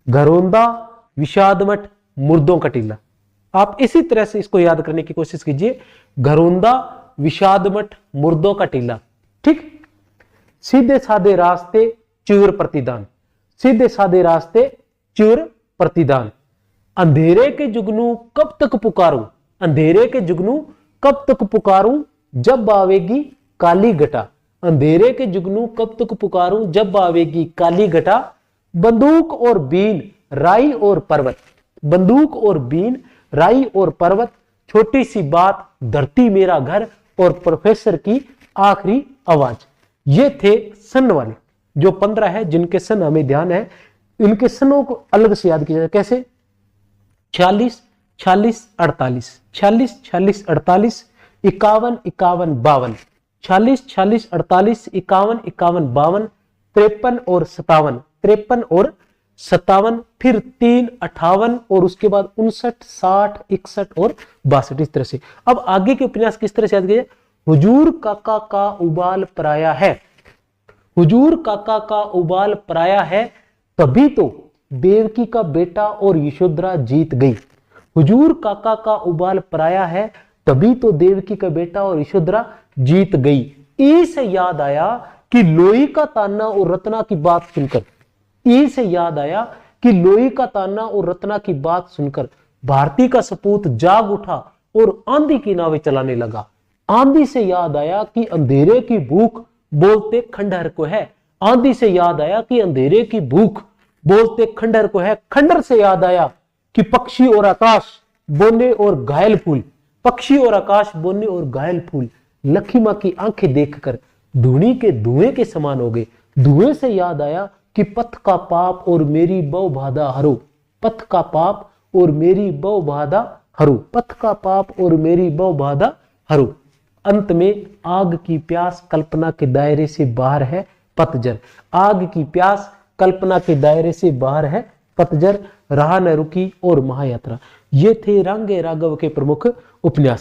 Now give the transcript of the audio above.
घरोंदा, विषाद मठ, मुर्दों का टीला। आप इसी तरह से इसको याद करने की कोशिश कीजिए, घरोंदा, विषाद मठ, मुर्दों का टीला। ठीक। सीधे साधे रास्ते, चूर प्रतिदान। सीधे साधे रास्ते, चूर प्रतिदान। अंधेरे के जुगनू कब तक पुकारूं, अंधेरे के जुगनू कब तक पुकारूं, जब आवेगी काली घटा। अंधेरे के जुगनू कब तक पुकारूं, जब आवेगी काली घटा। बंदूक और बीन, राई और पर्वत। बंदूक और बीन, राई और पर्वत। छोटी सी बात, धरती मेरा घर, और प्रोफेसर की आखिरी आवाज। ये थे सन वाले, जो 15 है, जिनके सन हमें ध्यान है। इनके सनों को अलग से याद किया जाए, कैसे? 46, 46, 48, 46, 46, 48, 51, 51, 52, 46, 46, 48, 51, 51, 52, 53 और 57, 53 और 57, फिर 3, 58 और उसके बाद 59, 60, 61 और 62। इस तरह से अब आगे के उपन्यास किस तरह से याद किया? हुजूर काका का उबाल पराया है, हुजूर काका का उबाल पराया है, तभी तो देवकी का बेटा और यशोधरा जीत गई। हुजूर काका का उबाल पराया है, तभी तो देवकी का बेटा और यशोधरा जीत गई। ई से याद आया कि लोई का ताना और रत्ना की बात सुनकर, ई से याद आया कि लोई का ताना और रत्ना की बात सुनकर भारती का सपूत जाग उठा और आंधी की नावें चलाने लगा। आंधी से याद आया कि अंधेरे की भूख बोलते खंडहर को है। आंधी से याद आया कि अंधेरे की भूख बोलते खंडहर को है। खंडहर से याद आया कि पक्षी और आकाश, बोने और घायल फूल, पक्षी और आकाश, बोने और घायल फूल लखीमा की आंखें देखकर धूनी के धुएं के समान हो गए। धुएं से याद आया कि पथ का पाप और मेरी बौ बाधा हरो, पथ का पाप और मेरी बौ बाधा हरो, पथ का पाप और मेरी बौ बाधा हरो। अंत में आग की प्यास कल्पना के दायरे से बाहर है पतझर। आग की प्यास कल्पना के दायरे से बाहर है पतझर, राह न रुकी और महायात्रा। ये थे रंगे राघव के प्रमुख उपन्यास।